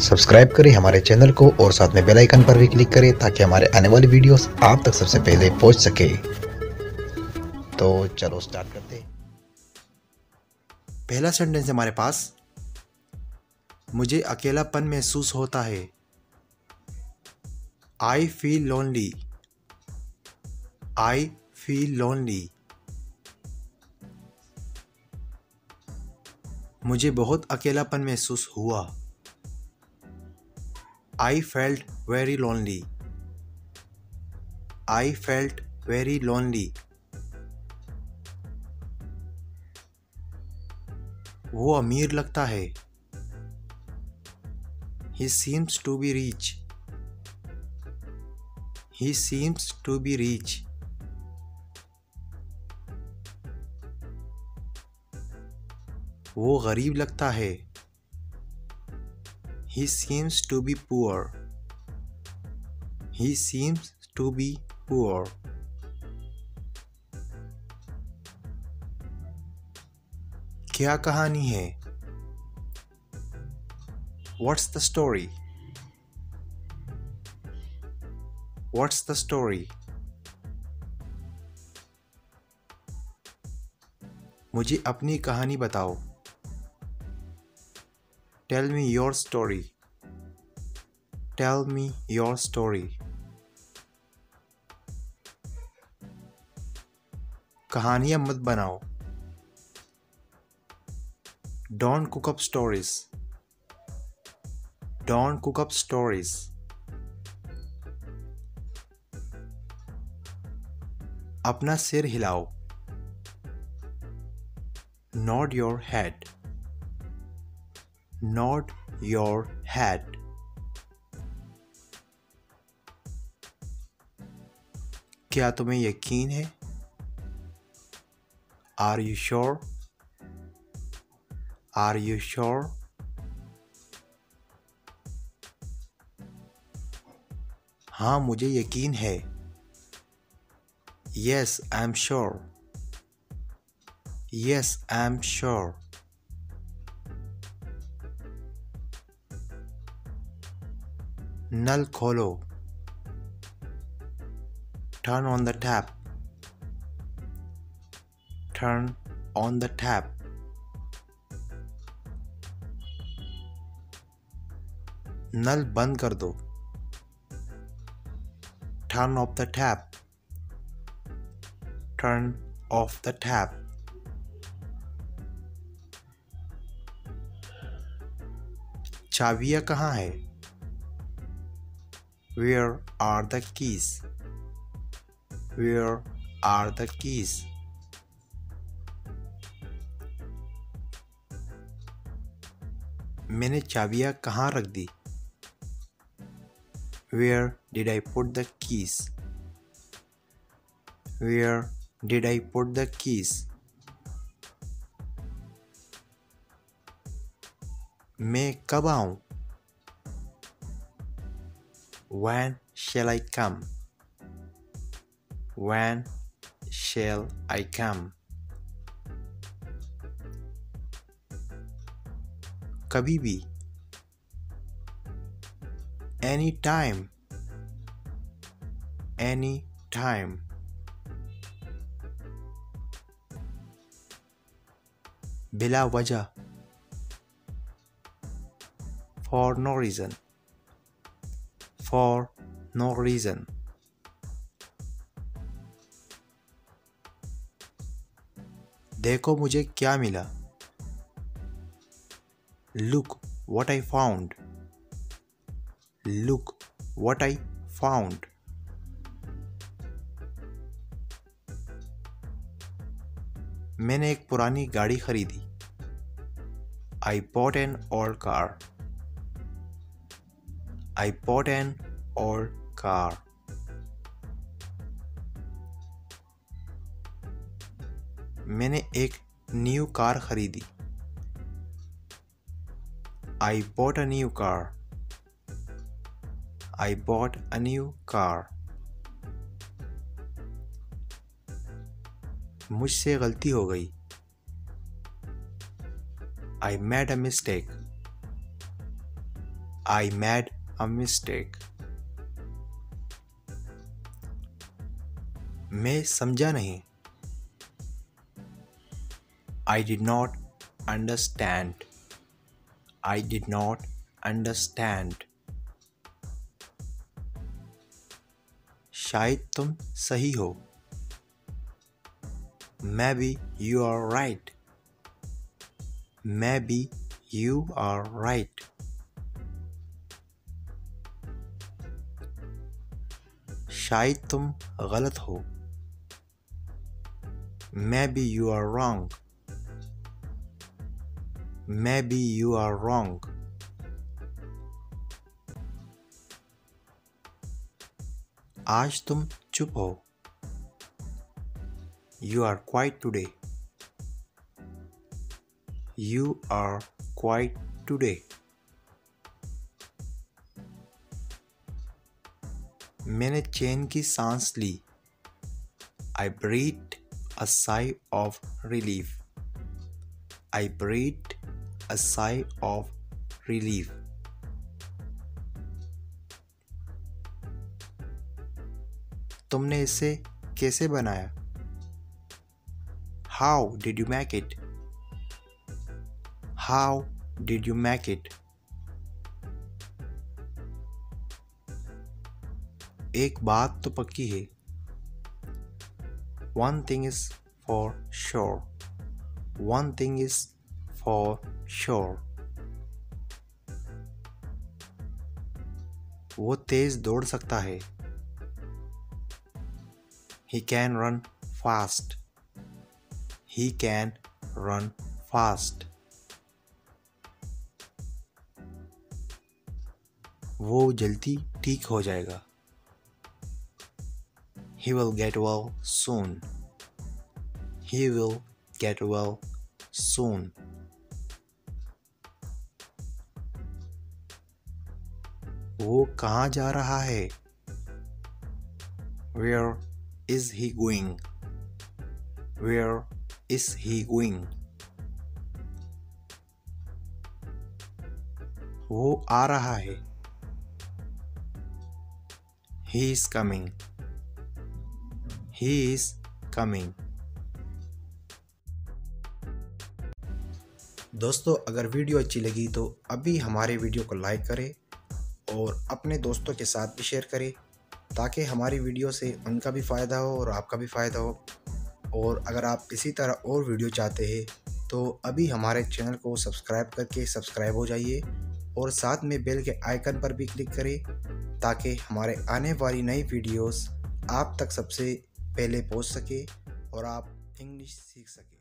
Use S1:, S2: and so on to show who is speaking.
S1: Subscribe करें हमारे channel को और साथ में बेल आइकन पर भी क्लिक करें ताकि हमारे आने वाली वीडियोस आप तक सबसे पहले पहुंच सके। तो चलो स्टार्ट करते हैं।
S2: पहला सेंटेंस है हमारे पास, मुझे अकेलापन महसूस होता है। I feel lonely. I feel lonely. मुझे बहुत अकेलापन महसूस हुआ। I felt very lonely. I felt very lonely. वो अमीर लगता है। He seems to be rich. He seems to be rich. वो गरीब लगता है। He seems to be poor. He seems to be poor. क्या कहानी है? What's the story? What's the story? मुझे अपनी कहानी बताओ। Tell me your story. Tell me your story. कहानियाँ मत बनाओ। Don't cook up stories. Don't cook up stories. अपना सिर हिलाओ। Nod your head. Nod your head. क्या तुम्हें यकीन है? Are you sure? Are you sure? हाँ, मुझे यकीन है। Yes, I'm sure. Yes, I'm sure. नल खोलो। Turn on the tap. Turn on the tap. नल बंद कर दो। Turn off the tap. Turn off the tap. चाबियाँ कहाँ है? Where are the keys? Where are the keys? मैंने चाबियाँ कहाँ रख दी? Where did I put the keys? Where did I put the keys? मैं कब आऊँ? When shall I come? When shall I come? कभी भी। Any time. Any time. बिला वजह। For no reason. For no reason. देखो मुझे क्या मिला। Look what I found. Look what I found. मैंने एक पुरानी गाड़ी खरीदी। I bought an old car. I bought an old car. मैंने एक न्यू कार खरीदी। I bought a new car. I bought a new car. मुझसे गलती हो गई। I made a mistake. I made a mistake. मैं समझा नहीं. I did not understand. I did not understand. शायद तुम सही हो. Maybe you are right. Maybe you are right. शायद तुम गलत हो. Maybe you are wrong. Maybe you are wrong. आज तुम चुप हो. You are quiet today. You are quiet today. मैंने चैन की सांस ली. I breathed a sigh of relief. I breathed a sigh of relief. तुमने इसे कैसे बनाया? How did you make it? How did you make it? एक बात तो पक्की है. One thing is for sure. One thing is for sure. वो तेज दौड़ सकता है. He can run fast. He can run fast. वो जल्दी ठीक हो जाएगा. He will get well soon. He will get well soon. वो कहाँ जा रहा है? Where is he going? Where is he going? वो आ रहा है. He is coming. He is coming. दोस्तों, अगर वीडियो अच्छी लगी तो अभी हमारे वीडियो को लाइक करें और अपने दोस्तों के साथ भी शेयर करें ताकि हमारी वीडियो से उनका भी फ़ायदा हो और आपका भी फ़ायदा हो. और अगर आप इसी तरह और वीडियो चाहते हैं तो अभी हमारे चैनल को सब्सक्राइब करके सब्सक्राइब हो जाइए और साथ में बेल के आइकन पर भी क्लिक करें ताकि हमारे आने वाली नई वीडियोस आप तक सबसे पहले पहुंच सके और आप इंग्लिश सीख सकें.